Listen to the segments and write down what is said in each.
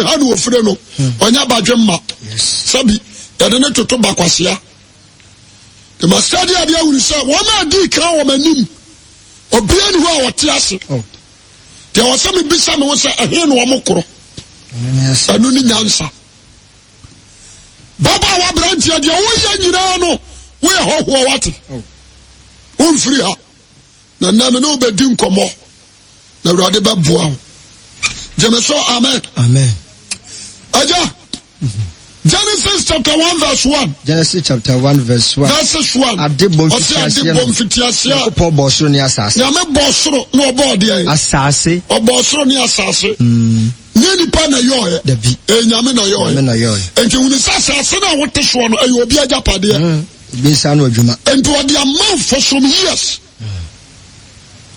hanu ofre no onya badwemma sabi yade ne toto bakwasia the master dia dia wuri say wo ma di kan wo manim obia ni ho a wote ase te wo say me bisa me wo say ehe no wo mokoro anu ni nyansa baba wa brantia dia wo ya nyina no wo ye hoho wate wo mfiri ha na na me no be di nkomo na urade ba boa Jemeso, amen. Amen. Aja. Genesis chapter 1 verse 1. Genesis chapter 1 verse 1. Verse 1. Adebom fitiasia. Opo bosoro ni asase. Ya me bosoro no obo de. Asase. Obosoro ni asase. Ni nipa na yo he. Dabi. Nyame na yo he. Nyame na yo he. Enti woni asase na wote so no ayo obi agapade. Bi sa no adwuma. Enti odi amount for some years.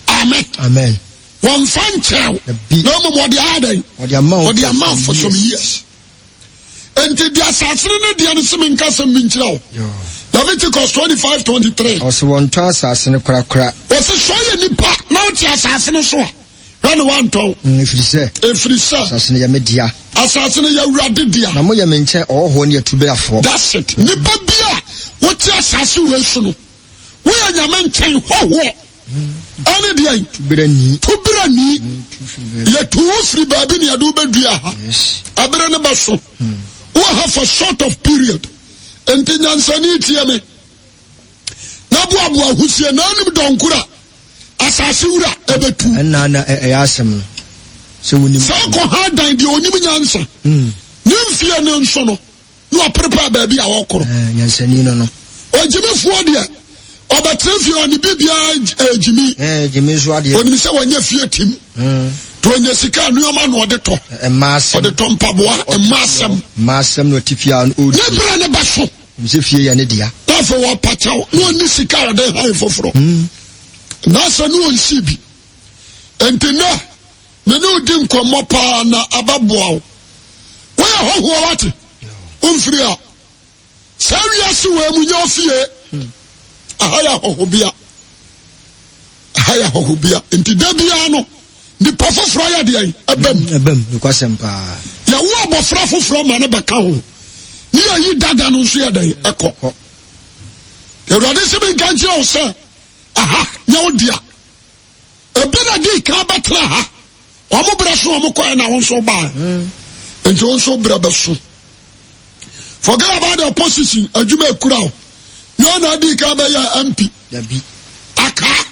Amen. Amen. One fan child. No more what the other. What the amount for some years. And the assassin and the unassuming cousin Minchel. Leviticus 25:23. Also, one to assassin crack. Was a show in the park. Now the assassin so. Run one to. If you say, assassin ya media. Assassin ya radidia. Namoya menche or honey to bear for. That's it. Nipabia. What the assassin will show. We are your men chain. Ani dia tubirani ya tuusri babi ni adu bedua ha abere ne baso we have a short of period enti nyansani tie me na boabo ahusie na anim donkura asase wura ebetu na asem so woni so ko ha dan di onim nyansa nimfie ne nso no no prepare baby a wokoro nyansani no ojimefo dia obatrefie oni bibia Jimmy so ade oni se wanya fie tim to anya sika nuoma no ode to masem ode to mpaboa masem no tifia on odi ne bra ne baso se fie ya ne dia tafo wa pachaw no ni sika ode han foforo na so no onsi bi entena me no di nkomo pa na ababoa wo ya hoho wate umfiri a serious we mu nyofie ahaya hohobia enti dabia no ni pofofro ya de ebem nkwasem pa ya wo abofra foforo ma ne beka ho ni ayi dada no so ya dan ekọ ya rade se be ganji o se aha nya odia ebe na di ka batra ha o mo bra so o mo kwa na won so ba enti won so bra beso forget about the opposition adwuma ekura o no na di ka be ya MP Dabi aka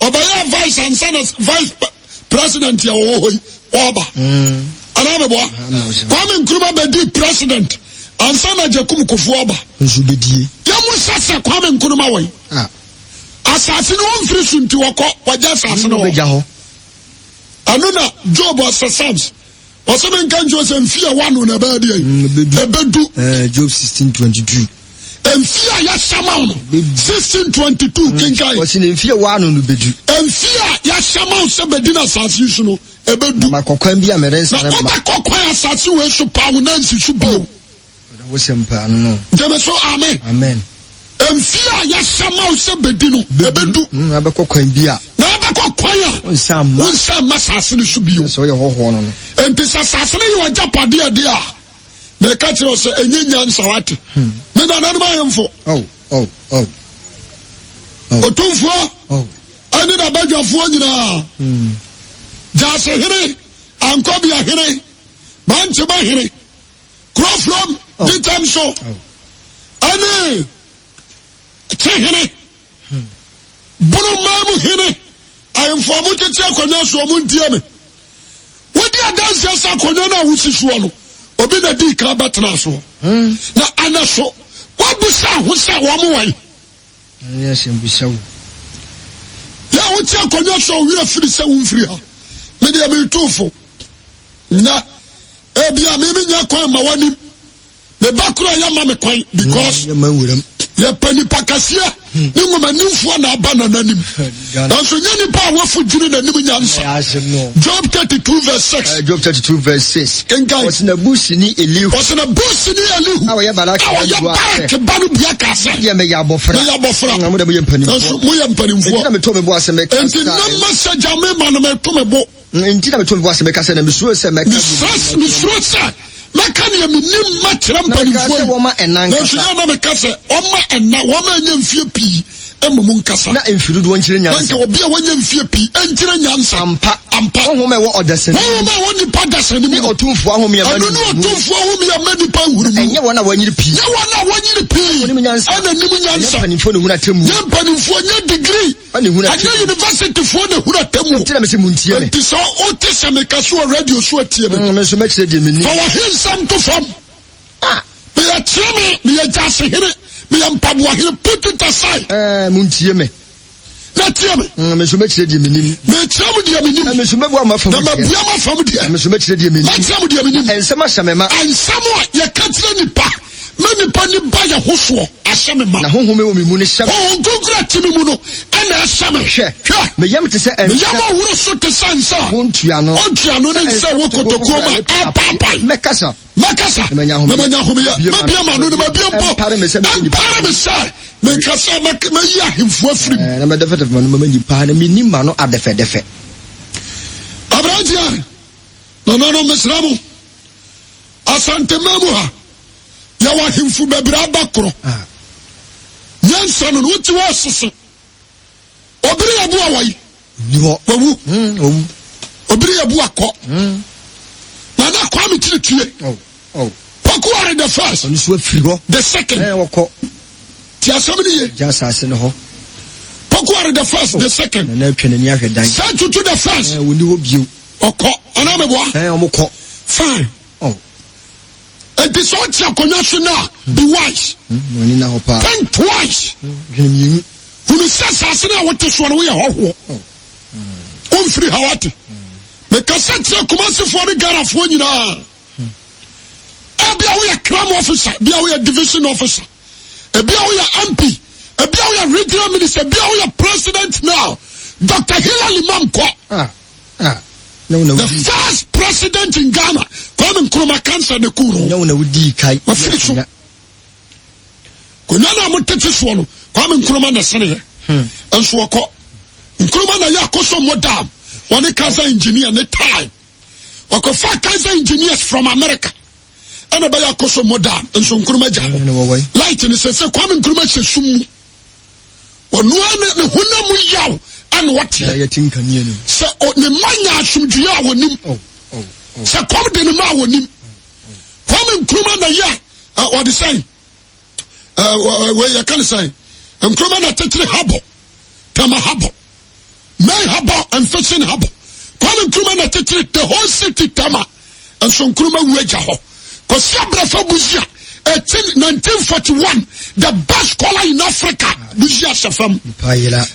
obaya vice and senate vice president ya ohoyi oba ana bo Kwame Nkrumah be di president and sana Jakum Kufu oba nso bedie ya musasa Kwame Nkrumah won asase no mfiri sunti wokọ waja asase no beja ho anu na Job asasams osebe nkanjo se mfia wanu na ba di ebedu Job 16:22 Enfia ya shamao 1622 kinkai wasi ne enfia wa no bedu enfia ya shamao se bedina asase yusu no ebedu makokwan bi amerensa na makokwan asase we so pawo na nsi so bio wo sempa no Jemeso amen enfia ya shamao se bedino ebedu abekokwan bi a na abekokwan a wonsam asase no so bio so ye hoho no enti asase no ye wajapade ade a na kachiro se enyenya nsawate me na nanu mayemfo otumfo ani na badwafo nyina jase here ankobia here manche ba here cross from the time so ani here bunu mamu here ayemfo mu tete akonya so mu ntie me wodi adanse sa akonya na wusi so no obi na di ka batna so na anaso wabusa ho se wo mo wai yes mbisa wo ya wuti akonya so wi afiri se wo mfiri ha me de me tufo na ebia me nya kwan ma wani me bakura ya ma me kwan because ya pani pakasia ni ngoma nimfo na aba na nanim na so nya ni pa wafu juru na nim nyansa Job 32 verse 6 Job 32 verse 6 kenkai was na busini Elihu awo ya baraka banu bia kasa ya me ya bofra na mo da mo yempani na so mo yempani mfo na me to me bo aseme enti na message ame ma na me to me bo Intina me told was a Mecca and Mr. Semeka. Mr. Mekania minim matram panifo Woma enanka. Na mekase oma enna woma nyamfie pi emum nkasa. Na emfiru do nkyire nyansa. Nka obi a wanyamfie pi enkyire nyansa. Ampa. Ohoma wo odasani. Ohoma woni padasani ni otumfo ahome ya mani. Anu otumfo ahome ya mani pa huru. Enye wona wanyire pi. Nye wona wanyire pi. Oni nyansa. Ana nimu nyansa. Panifo ne huna temu. Nye panifo nye degree. Ani huna. Anya university fo ne huna temu. Tina me se muntie me. Ti so o te se mekaso radio so atie me. Me so mekire de meni. For him to from. Me a chime, me a just here, me am pabwa here, put it aside. Muntie me. Not me. Me so mekire de meni. Me chame de meni. Me so mebwa ma fam. Na mabua ma fam de. Me so mekire de meni. Me chame de meni. Ensema shamema. Ensema ya katire nipa. Me nipa ni ba ya hoso aseme ma. Na honhome wo me mu ne hyam. Oh, gogura timi mu no. Ana aseme. Hwe. Me yam te se me yam awuro so te sansa. Ontuano. Ontuano ne se wo kotoko ma. Papa. Mekasa. Makasa. Me manya home ya. Mabia ma no mabia mpo. Pare me se me. Pare me se. Me kasa me ya himfo afrim. Na me defet ma no mani pa na me ni ma no adefe. Abrajia. No mesramu. Asante mamu ha. Ya wa himfu bebra bakro. Nyansa no wuti wa sese. Obiri abu awai. Ni ho. Wawu. Obiri abu akọ. Na na kwa mi tire. Pokuare the first. Oni so afiri ho. The second. Wokọ. Ti asemi ye. Ja sase no ho. Pokuare the first, the second. Na twene ni ahwe dan. Say to the first. Woni ho bio. Okọ. Ana me boa. Omukọ. Fine. And this all now, be wise. Think twice. Who says I want to swallow away a whole free Hawati. Because that's a commercial for the Ghana for you now. I'll be a crime officer, be a division officer, a be a MP, a be a regional minister, be a president now. Dr. Hilary Mamko. No. The first president in Ghana, Kwame Nkrumah cancer the Kuro. No, di kai. Kunana mutete swano, Kwame Nkrumah na sene. And so ko. Nkrumah na ya koso modam. One cancer engineer ne time. Wako fa cancer engineers from America. And about ya koso modam. And so Nkrumah ja. Light in the sense Kwame Nkrumah se sumu. Onuane ne hunamu yaw. And what ya tinka ni ni se ne manya asumdua wonim se kom de ne ma wonim Kwame Nkrumah na ya what they say where you can say Nkrumah na tetre habo tama habo may habo and fishing habo Kwame Nkrumah na tetre the whole city tama and so Nkrumah weja ho ko sabra fa buzia 1941, the best scholar in Africa, Buzia Shafam.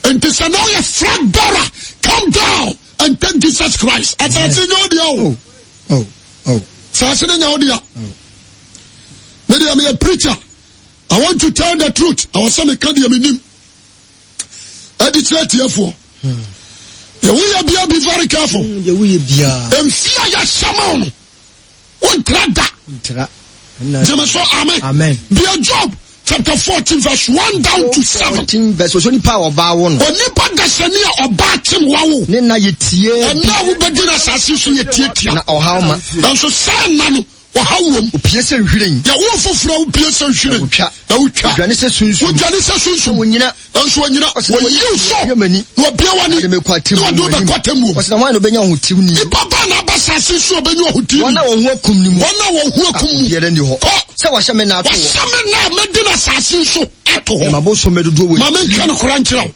And this now a flag bearer, come down and thank Jesus Christ. I said, maybe I'm a preacher. I want to tell the truth. I was saying, I did say therefore. Be very careful. And fear your shaman. One track. Amen. Be a job. Chapter 14, verse 1 down to 7. 14 verse was only power ba won. Onipa gasani oba tim wawo. Ne na yetie. And now we begin assassin so yetie. Na ohawma. And so say nanu ohawom. Opiese nhwiren. Ya wo foforo opiese nhwiren. Na utwa. Dwane se sunsun. Dwane se sunsun. Wonyina. Anso wonyina. Woyi so. Yamani. No bia wani. Ne mekwatem. No do be kwatem wo. Osina wan no benya hotim ni. Ipa na ba assassin so benya hotim. Wana wo hu akum ni mu. Wana wo hu akum. Yere ni ho. Se wa hye me na ato. Wa hye me na medina assassin so ato ho. Mabo so medodo wo. Mama nka no kora nkyerɛ.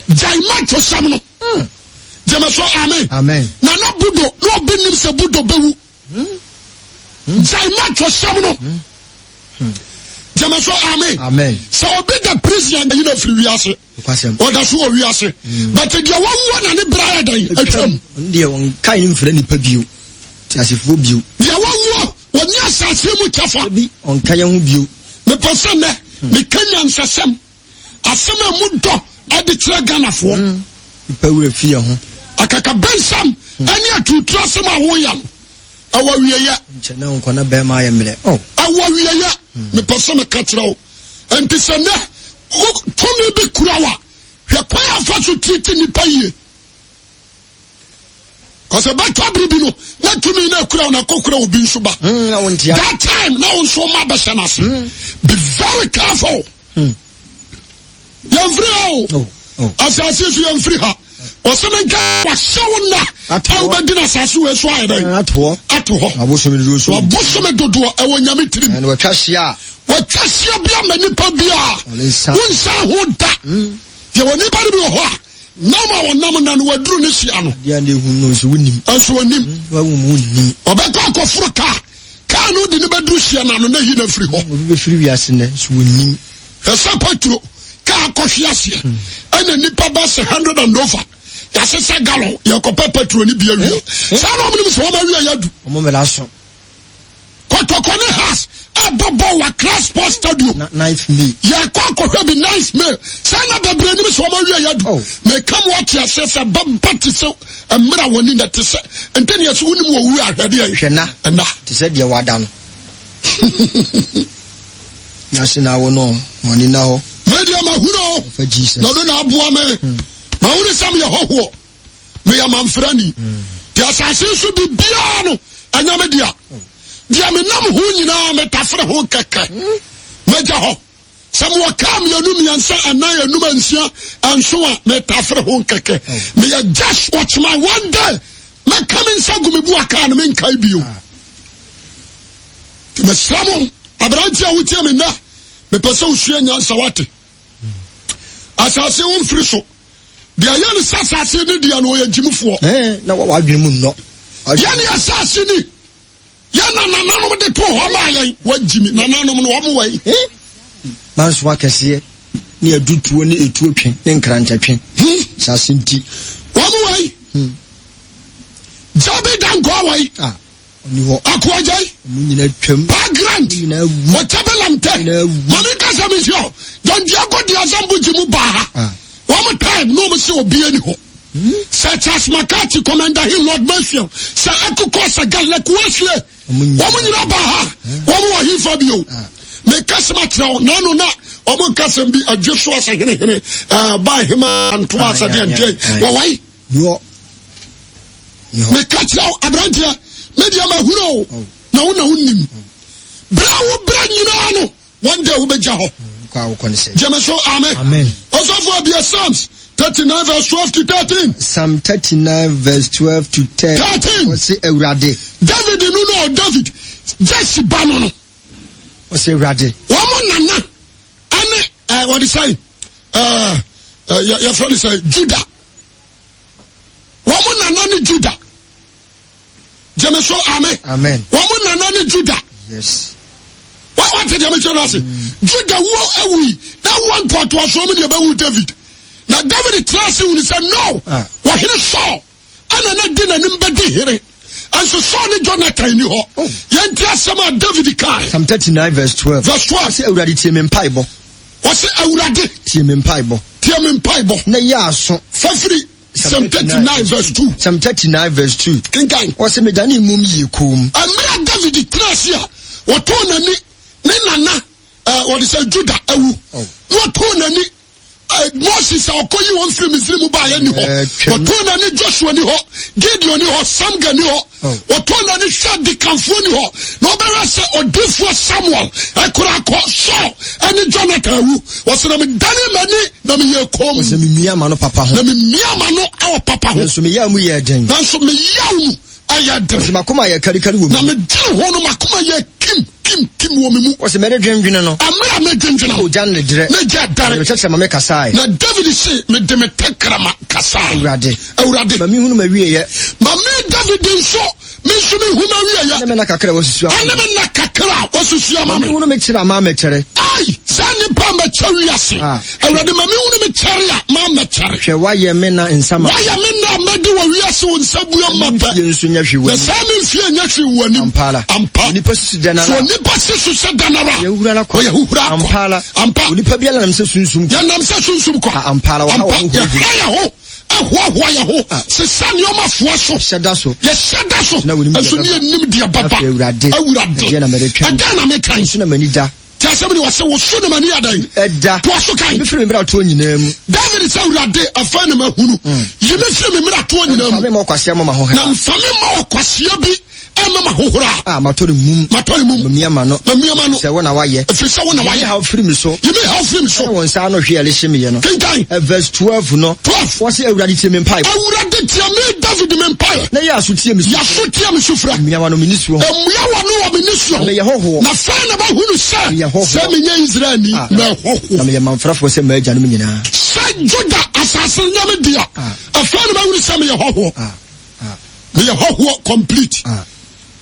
Jaima to sam no. Jama so amen. Na na budo no obenim se budo bewu. Jaima to sam no. Jama so amen. So obi the prison you know free wiase. O da so wiase. But the one na ne bra dan atwam. Ndi won kai ni mfra nipa bio. Ti asefo bio. The one won ya asase mu kafa. Bi on kan hu bio. Me person na me kanya nsasem. Asem amu do ade kire Ghana fo. Nipa wura fie ho. Akaka bensam ani atutu asem awoyam. Awa wiyeya. Nchena on kona be ma ya mele. Awa wiyeya. Me person ka kire o. Enti se na tomi bi kurawa. Hwe kwa afa so titi nipa yie. Cause a better bribino, not to me, no crown, a cockroach will be suba. That time, no one saw my basanas. Be very careful. Young free, as I see you, young free her. Or something was so not. How about dinner, Sasu, as why at home. I was a Busome to do a one yamitri and what Cassia. What Cassia be a manipabia? One sound would that. You will never be a no more nominal were Drunisiano. The only who knows winning. Also, him. Or back of Fruka. Cano didn't be Drusian and the hidden free home. We free as in winning. A sapatro, car coshiasia, and a nipabas 100 and over. That's a gallo, your perpetual Libya. Some of them is what I do. A moment last. Kotokone has a Boboa class post stadium. Nice me. Ya Koko have a nice meal. Send up a brand new Somalia. May come watch your sister Bob Pattiso and Mira one in that and then you soon we are ready. And now, to said you are done. National no, money now. Media Mahuno for Jesus. No, no, Buame. Mauni Samia Ho. May a man friendly. The assassin should be piano and Yamedia. Dia me nam ho nyina metafre ho keke meja ho samwa kam yanum yansa anan yanum ansia anso a metafre ho keke me ya just watch my one day me come inside gumebu aka na me nkai bio me slamo abranti a wutie me na me pese usua nyansa wate asase won firi so dia yan sasase ne dia no yagimfo na wa adwene mu no yan asase ni yana nananom de to ho ma yan wajimi nananom no wo wai manso akese ne adutuo ne etuo twen ne nkranta twen sasinti wo wai jabe dan go wai oni ho akwajai munyina twam background mo tabelamte mami kasa mi sio don diago dia zambu jimu ba ha one time no mo se obi ani ho such as Makati commander him Lord Mercier sa akuko sa galek wasle woman you ba ha woman wa hi fabio me kasma traw nanu na omo kasem bi adwesua sa hene ba hima anto asa de nje wo wai yo me katraw abrantia media ma huro na wona hunnim bra nyina no one day wo beja ho kwa wo kon se jemeso amen also for be Psalms 39 verse 12 to 13. Psalm 39 verse 12 to 13. What's it, Eurade? David, you know, David. Jesse Bannon. What's it, Eurade? Woman, Nana. And, what is say? Your friend is Judah. Woman, Nana, Judah. Jemeso, amen. Woman, Nana, Judah. Yes. What did you say? Judah, who are we? That one part was so many about David. Now David tells him, he said, no, what he saw, and I didn't nobody hear it. And so saw the Jonathan, you know, some David Kai. Psalm 39 verse 12. Verse 12. What's it already team in Pibo? What's it already? Team in Pibo. Team in Pibo. Na ya so. For free. Psalm 39 verse 2. Psalm 39 verse 2. Kinkai. What's it me dani mum yi kum. And me David tells here, what on ni nana, what is it, Judah, what on ni Moses akoyi won free Misrim ba ya ni ho otona ni Joshua ni ho Gideon ni ho Samga ni ho otona ni Shadi Kamfo ni ho no bera se odifo Samuel ekura ko so ani Jonathan wu wasena me dane mani na me yekom wasena me miama no papa ho na me miama no awo papa ho so me yamu ye den na so me yamu ayade so makoma ye kari wo na me dine ho no makoma ye kim wo me mu wase me dwendwene no amra me dwendwene o jan ne dire me ja dare me chese ma me kasai na David say me de me tekrama kasai awurade ma mi hunu ma wie ye ma me David nso me nso me hunu ma wie ye na me na kakra wosusu ana me na kakra wosusu ama me hunu me kira ma me kere ai sani pa me cheri ase awurade ma me hunu me cheri a ma me cheri hwe wa ye me na nsama wa ye me na ma de wo wie ase wo nsabu amma pa ye nso nya hwe wani sani mfie nya hwe wani ampa ni pasu dana so ni pasu se dana ra ye hura la ko ye hura ampa ni pa bia na namse sunsum ya namse sunsum ko ampa la wa ho ahoa ya ho se sani o mafo so sheda so na so ni nim dia baba awurade na me kan na me kan so na mani da ti asem ni wase wo so ne mani adan Eda. to aso kan Me firi me bra to nyina mu. David say urade afa ne mahunu yi me firi me mra to nyina mu Me ma kwase ma ho na mfame ma kwase bi ema ma hohora matori mum miama no se wona waye efisa wona waye how free me so you may how free me so won sa no hwe ale hye ye no verse 12 no 12 wose awurade tie me mpai awurade tie me David me mpai na ya so tie me so fra miama no ministro miawa no wa ministro na ye hoho na fa na ba hunu se me nya Israel ni na hoho na me manfrafo se ma agya no nyina sa Juda asase nya me dia afa na ba hunu se me ye hoho me ye hoho complete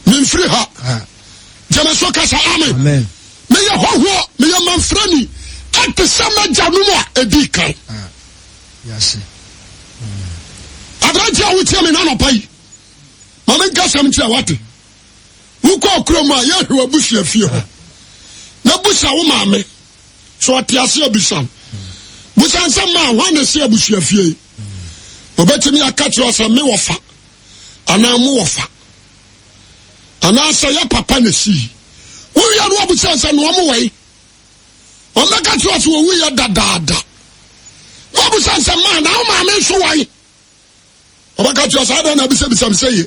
Minfri ha. Jamaso kasa amen. Amen. Me ya hoho, me ya manfrani. Ate sama januma edikan. Yes. Adranti a wuti me na no pai. Mama nka sam ti a wate. Wuko okroma ya hwe abusu afie ho. Na busa wo maame. So ate ase abusan. Busan sam ma ho na se abusu afie. Obetimi akachi osa me wofa. Ana mu wofa. Anasa ya papa na si wo ya no abu sansa no mo wai o meka to so wo ya dadada wo abu sansa ma na o ma me so wai o meka to so ada na bisa say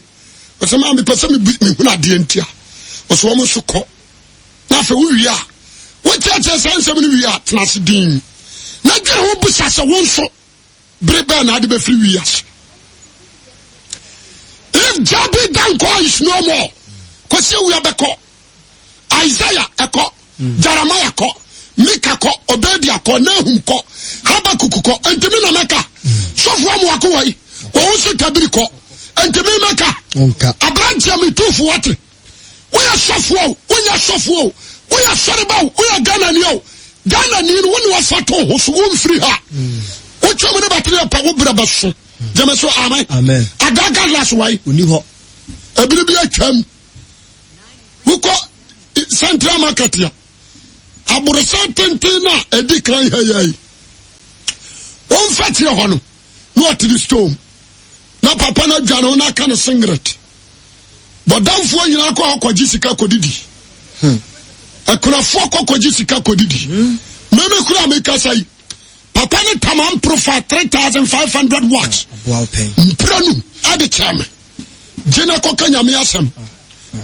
o se ma me pese me huna de ntia o so mo so ko na fe wo wi a wo chacha sansa me wi a tnas din na gye wo bu sasa wo so brebe na de be free wi as if Jabi Danko is no more Kwasi uya beko Isaiah eko Jeremiah ko Mika ko Obedia ko Nahum ko Habakkuk ko entimi na meka sofo amu wako wai Ounsi tabiri ko entimi meka Abranti amitufu wate Uya sofo Uya soriba Uya Ghana niyo Ghana niyo Wani wafato Husu umfri ha Ucho mene batili ya pa ubra basu Jameso amen Agaga las wai Uniho Ebili ya chem Wuko Central Market ya Aburasa tentina edi kran hayai on fati ya hono Not the storm Na papa na jano na kana singlet But damfo nyina kwa jisika kodidi Akuna foko kwa jisika kodidi Meme kura meka sai Papa ni tamam profile 3,500 watts Mpranu adi chame Jena kwa kanyami asem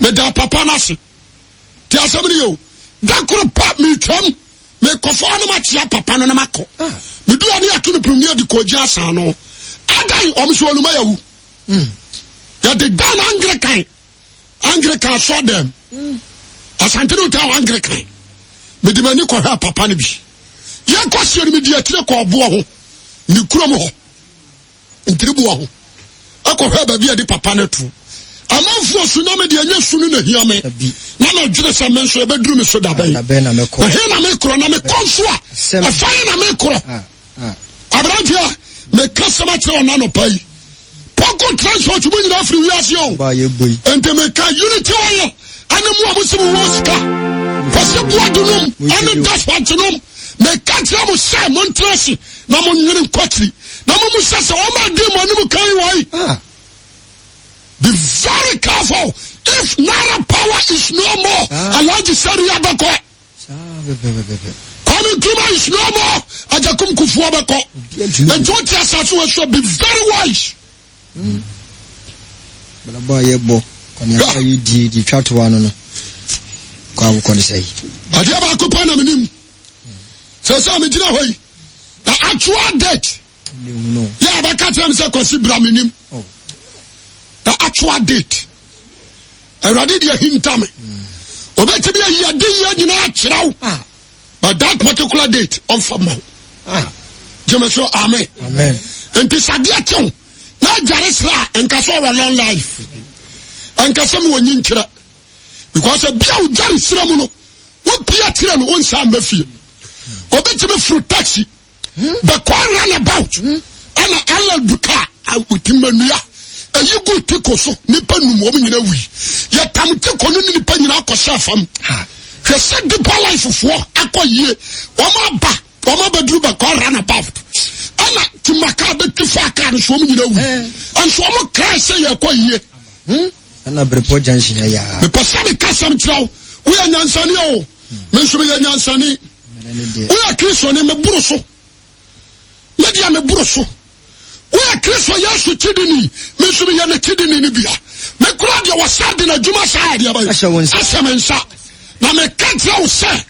Me da papa nasi Ti asemini yo Dakuru pap mi cham Me kofo ma chia papa no na mako Me duwa ni akini premier di koji asano Adai omisu oluma ya wu Ya de dan Anglican saw them Asante no tawa Anglican Me di mani kwa hea papa ni bi Ya kwa siyo ni me di atire kwa obuwa ho Ni kuro mo ho Intiribuwa ho Ako hea babi ya di papa netu Amanfo tsunami de anya sunu na hiame na na dwere sa menso e bedru me so da bai na me kro na me konsoa afan na me kro abrantia me kasama tro na no pai poko transport mu nyina afri wiase o ba ye boy ente me ka unity oyo ane mu amusimu woska pose buadunum ane daspantunum me ka tira mu sai montresi na mo nyere kwatri na mo musasa o ma dem anu kan wai Be very careful. If Naira power is no more, Alaji Sari Abako. Coming Kuma is no more, Ajakum Kufu Abako. And Georgia Sasu should be very wise. But a boy, bo, can you di try to one? Come, can you say? I have a coupon of him. So, some in the actual debt. No. Yeah, but I can't say, consider him. The actual date. Already they hint me. Obeti be a day na chiraw. But that particular date on from now. Jemeso amen. Amen. And this adia chon. Na jaresla and kaso a long life. And kasam wonyin chira. Because a biaw jaresla mu no. Wo pia chira no onsa mafie. Obeti be fruit taxi. But kwa run about. Ana ala buka utimania. You go take us, Nipa woman in a wee. Yet tam take on any penny out of Safam. He said the life of war, aqua ye, Oma ba, Oma bedruba car run about. Anna to Macabre to Faka and so many away. And so I'm a cry say a quay ye. And a report junction. The Pacific Casam Chow, we are Nansanio. menso me nyansane we are Kristo ne me buru so me dia me buru so we are Kristo Yesu kidini menso me ne kidini ni bia me kura dia wasade na djuma sa dia ba asemensa na me kantra wo say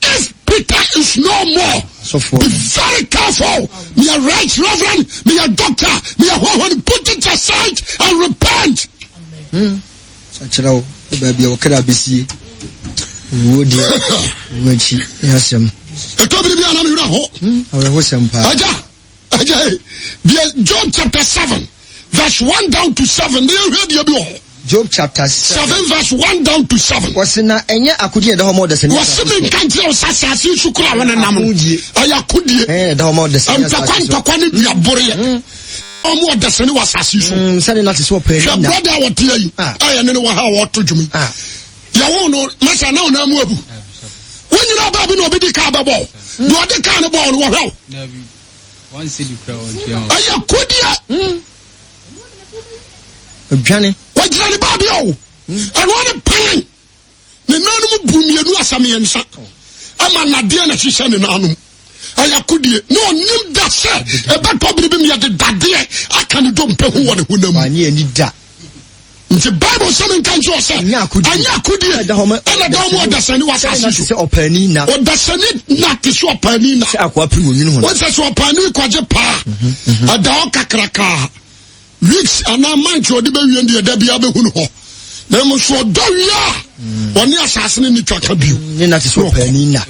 if Peter is no more, be very careful. Me a right reverend, me a doctor, me a one put it aside and repent. Sachirawo baby o kra bisi wodi wachi yasem etobiri bia na me hura ho awe ho sempa aja Job chapter 7 verse 1 down to 7 they read you be Job chapter 7 verse 1 down to 7. Wasina enye akudi da homo da sene. Wasimi kanti o sasasi sukura wana namu. Ayakudi. Da homo da sene. Amtakwa ni biabore. Omo da sene wasasi su. Sane na so pe na. Brother what yi. Aya ne wa ha wo to dwumi. Ya wo no masa na ona mu abu. Wonyira ba bi no obi di ka ba bo. Do odi ka ne bo no wo hwe. One city crowd. Ayakudi. Obiane wajirani babi o anone pan ne nanum bumienu asame yensa ama nade na hihye ne nanum ayakudie no nim da se e beto biribi me de dade aka ne dompe ho wone honam ani ani da nti bible say kan jo say anya akudie da homo ana da mo da sani wasasi se opani na o da sani na te so opani na se akwa pri wonwunu ho o se so opani kwaje pa ada o kakraka weeks and a month or the baby and the Debbie Abehun ho. Then was for Doria. One year assassin in the Kakabu. Then that is what Penina.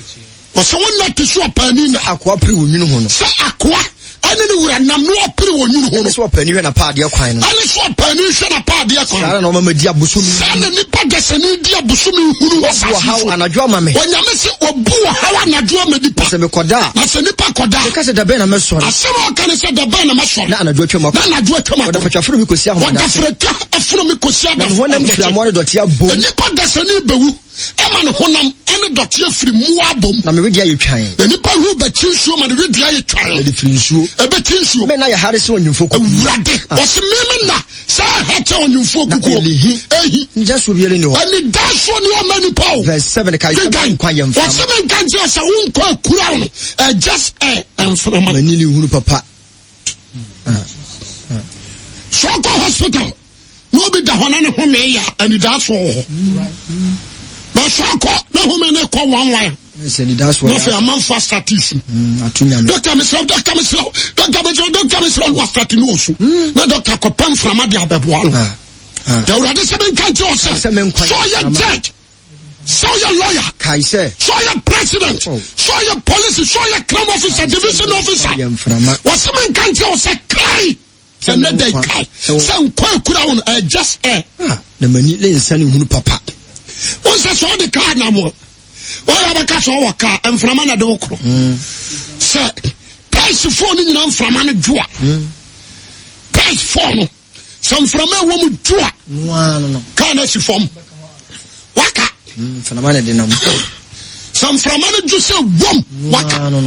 Or someone not to show Penina Aqua Pri Union. Say Aqua. I don't know where I'm not Pri Union. That's what Penny and a party of kind. I just want Penny and a party of kind. I don't know, Media Busumi. And the Nipagas and India Busumi who was how and a drama. When you miss it or boo, how and a drama the Passamecoda. That's a Nipa Coda. Because the Bena Messon. I saw can say the Bena Messon. And a Joachim. And a Joachim. What the Africa. What Africa. Africa. And when I'm one of the Tiabo. The Nipagas and Ibu. Eman honam ene dotie firi muabom na me wedia ye twan the nipa hu betin suo ma de wedia ye twan de firi suo e betin suo me na ye hare se onwumfo ko wurade wose meme na sa hete onwumfo kuko ehi nja so biere ni ho ani da so ni o mani paul verse 7 kai kwa yem fa wose men kan je sa won kwa kura no just enframa mani ni hunu papa so ko hospital no be da hona ne ho me ya ani da so Masako, no woman, no one way. That's what I'm a fast statistician. Dr. Misrow was starting also. No Dr. Copan from Adia Babuan. The already 7 countries. So you're judge, so your lawyer, Kaiser, so your president, so your police, so your crime officer, division officer. Was some countries say cry. And then they cry. Some quite crown, just the money is sending who papa. Once I saw the car no more. Why have a cash or car and from another doctor? Sir, price phone in from an draw. Price phone. Some from a woman draw. No. Can't see from Waka. From a dinner. Some from another just say Waka. No.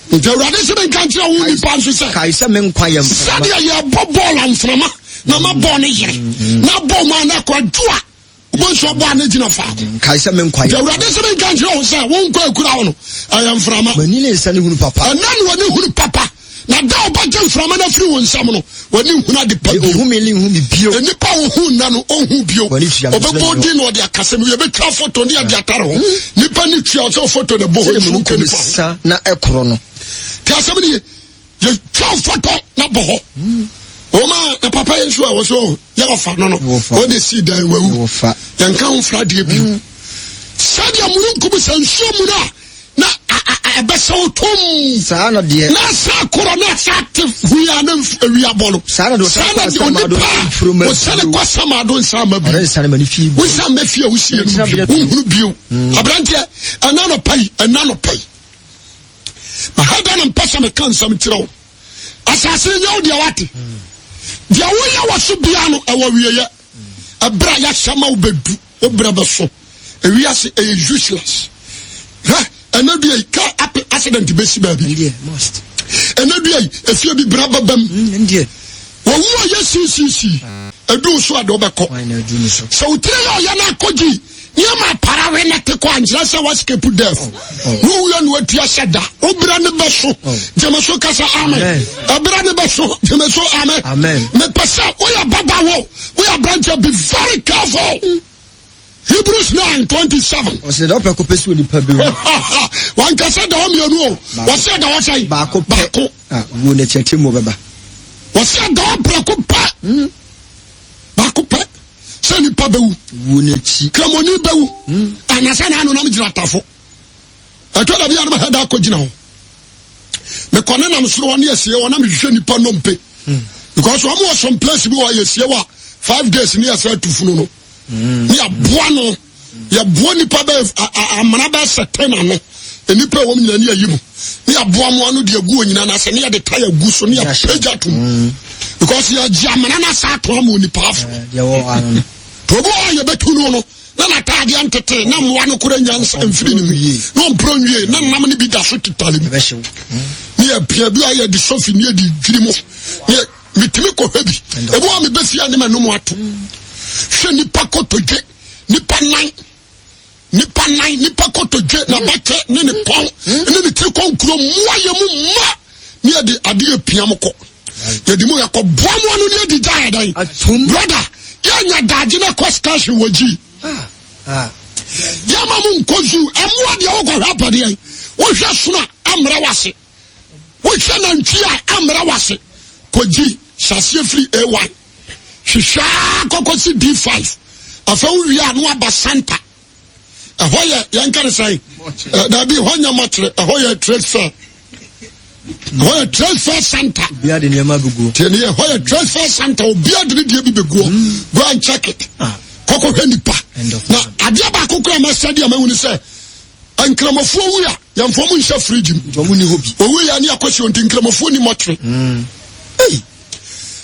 The Radisson country only passes. I said, men quiet. Sadia, you are ball and from a Nama Bonnie. Now, Bowman, Aqua. One shot one engine of fat. Kaiser men quiet. The Radisson country say, won't go crown. I am from a Manila is sending papa. And none who papa. Now, down budget from an affluent salmon when you not the people who may live whom be pure and the power who none on who be over body or their castle. We have a car photo near the Ataro. Nippani also photo the boy who can say, not a chrono. Tell somebody, you tell photo, not boho. Oh, my, the papa is sure was so young for no. When they see that we will fat. Young count Friday. Sadia Murukubus and Sumuna. Na a beso tom. Sana dear. Nasa corona active. We are bolo. Sana do Sana do from a Sana don't summer. We some me fear we see you. A branch and none of pay and none of pay. I had done person a can some throw. Assassin yo diawati. Dia wo was so biano e wo wiye. Abra ya shama obedu. Obraba so. E wi ase e useless. And no be a car accident to be baby. Must. And no be if you be brava bam. Indeed. Well, yes, a do so at Obako. So tell you, Yana Koji, Yama Parawena to kwa anjira se wa escape death wo we no atua sheda obra ne beso jemeso kasa amen obra ne beso jemeso amen me pesa we ya baba wo we ya branch be very careful. Hebrews 9:27. O se da pe ko pesu ni pa be wan ka se da o mi onu o se da o sai ba ko wo ne chete mo baba o se da o pra ko pa ba ko pa se ni pa be wo ne chi kramoni be wu anasa na anu na mjira tafo ato da bia na ha da ko gina ho me kone na msoro woni asie wona me hwehwe nipa no mpe because one was some place bi wa yesie wa 5 days ni asa tufuno no ni aboa no ya boa nipa be amana ba setena no enipa wo nyina ni ayimu ni aboa mo anu de agu onyina na se ni ya de taya gu so ni ya page atum because ya jamana na sa to mo nipa afo ya wo anu to bo ya betu no na taade antete na mo anu kura nyansa mfiri ni mu no mpro nwie na nam ni bi da so titale mu ni ya pia bi ya di sofi ni di dwiri mo ni mitimi ko hebi ebo a me befia ne manu mo ato hwe nipa kotoje nipa nine nipa kotoje na bake ne ne pon ne ne ti konkuro mo ayemu ma ni ya di ade apia mo ko ya di mo ya ko boa mo anu ni di jaya dai brother ya nya daje na cost woji ya mamu nkozu emu ade wo ko hapade yan wo hwe sona amra wase wo hwe na ntwia amra wase koji shasie free A1 shisha kokosi D5 afa wi anu aba Santa ahoye yankare sai da bi honya matre ahoye trade fair ahoye trade fair Santa bia de niam agugu teni ahoye trade fair Santa obia de die bi beguo go and check it koko henipa na adia ba kokura ma stadium ehuni se ankramofo wi a yamfo mu nhya fridge mu ni hobi owi ya ni akosi onti nkramofo ni motre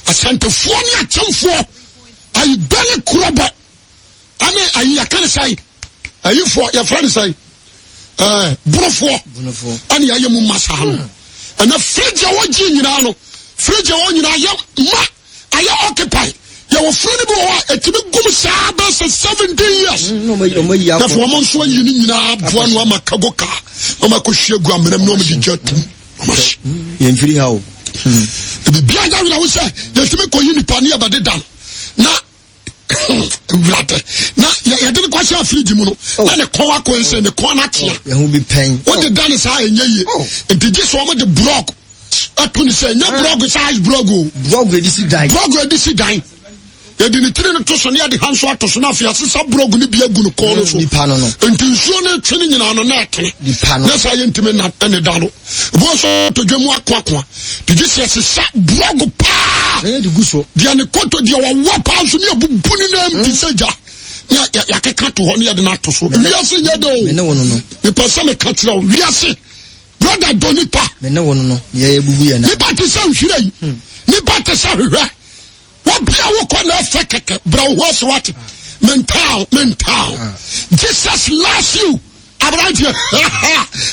asantefo ni akyemfo ay bele kuroba ane ay yakane sai ayifo ya friend sai brofo ane ayemu masahano ana fridge woji nyina no fridge wo nyina ya ma aya occupy ya wo friend bo wa etimi gum saa ba 17 years na fo mo so yi ni nyina aboa no amakagoka amakohwie gu amram no mdi jatum yemfiri hawo bia da wila wo se yetimi ko yi ni pani abade dan na vlate na ya de ko sha fridge mu no na ne ko wa ko nse ne ko na tia ya hu bi pen o de dan sa enye yi enti je so mo de block atuni se nya block size block edisi dan ya di ni tire no to so ne ya de hanso ato so na afia sesa block ni bia gu no ko no so enti nsuo ne twene nyina no na atene na sa yentime na ne dano bo so to dwemu akwa di je se block pa di guso dia ne koto dia wa pa so ne abubuni na mti seja ya keka to ho ne ya de na to so wiase nya do me ne wono no me pasa me ka tira wiase brother donipa me ne wono no ye bubu ye na ni ba te sa hwira yi ni ba te sa hwira wa bia wo ko na fa keke bra wo so wat mental Jesus loves you Abraham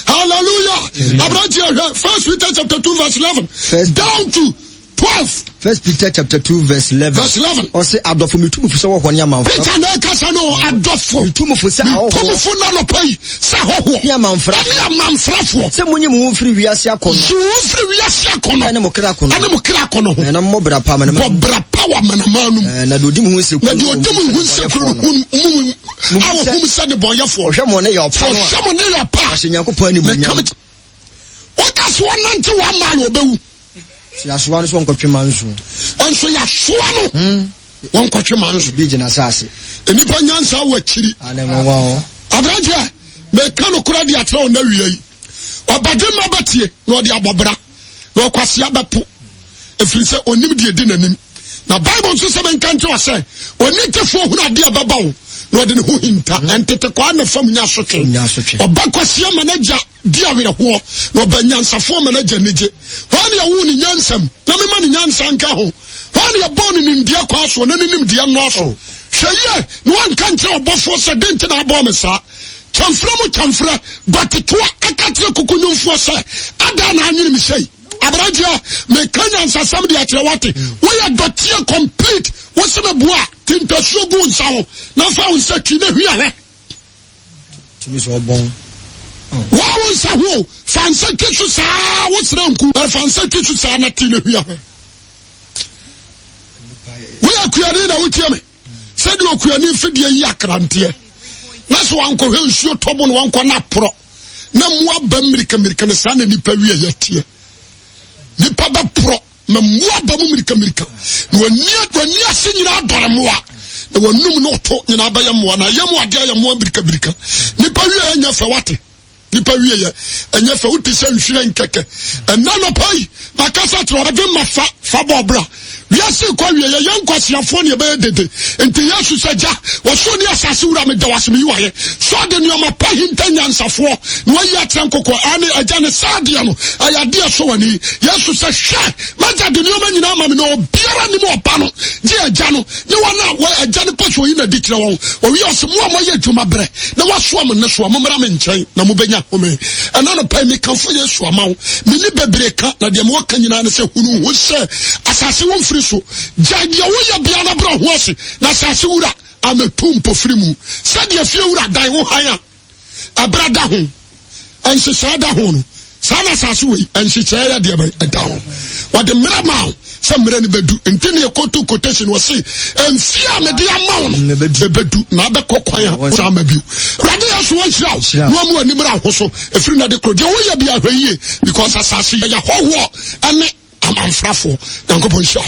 hallelujah Abraham 1 Peter chapter 2 verse 11 down to 12 1 Peter chapter 2 verse 11 or say adofo mitumufu se wo hwani amanfra Peter na kasa no adofo mitumufu se aho mitumufu na no pai se hoho ya amanfrafo se munyi mu mfiri wiase akono so mfiri wiase akono na mo kra akono na mo bra pa ma mo bra pa wa manamanu na do dim hu se ku na do dim hu se ku awo hum se de boyefo hwe mo ne ya pa no hwe mo ne ya pa ahyenyankopon ni munya o ka so nante wa ma no bewu si asoa no so nkotwe manso enso ya soa no won kwatwe manso bi gina sase enipa nyansa wa kiri anemwa abraje me kanu kura di atra na wiei obade ma batie na odi abobra na okwase abapo efiri se onim die di nanim na bible nso se men kante wa se oni tefo hu na di ababawo na odi ne hu hinta entete kwa na fam nya sotwe obakwase manager di awere ho na obanyansafo manager neje wani ya wu ni nyansam na me ma ni nyansa nka ho wani ya boni ni ndia kwa so na ni ndia no so hweye no anka ntre obofo se denti na abo mesa chamfra batitoa akatre kukunyumfo se ada na anyini mi sei abraja me kanya nsasam de akire wate we ya dotie complete wo se me boa tintaso gu nsawo na fa unsa twine hwia he tumi so obon wa won sa ho fansa kisu sa wo sranku fansa kisu sa na ti na hia wo akuani na wotie me se de okuani fidie yi akrante na so wanko hwe nsuo tobo no wanko na pro na mua ba mirika ne sa na nipa wie yatie nipa ba pro na mua ba mu mirika na wani ase nyina adore mua na wanum no to nyina ba ya mua na ya mua de ya mua mirika nipa wie anya fa wate nipa wie ya anya fa wuti se nhwire nkeke na no pai makasa tro ba ma fa bobra wiase kwa wie ya yankwa siafo ne be dede enti yesu saja wo so ne asase wura me dawase me yiwaye so de ne ma pa hintanya nsafo no ya trankoko ane aja ne sadia no ayade so wani yesu sa hwe maja de ne ma nyina ma me no biara ni mo opa no je aja no ne wana wo aja ne paso yi na dikira won wo wi ose mo ma ye dwuma bre na waso am ne so mo mra me nchen na mo benya home ana no pa mi kanfo yesu amawo me ni bebreka na de mo ka nyina ne se hunu wo se asase won firi so jadia wo ya bia na bra ho ase na asase wura ametumpo firi mu sade afie wura dan ho haya abrada ho anse sada ho no sana asase we anse chaya de ba da ho what the mama some mrani bedu ntini ekoto quotation wo se enfia me de amawo no bedu na be kokwan ya sa mabiu rade aso wan shira no mu ani mra ho so efiri na de kroje wo ya bia hweye because asase ya hoho ane amanfrafo yankopon sha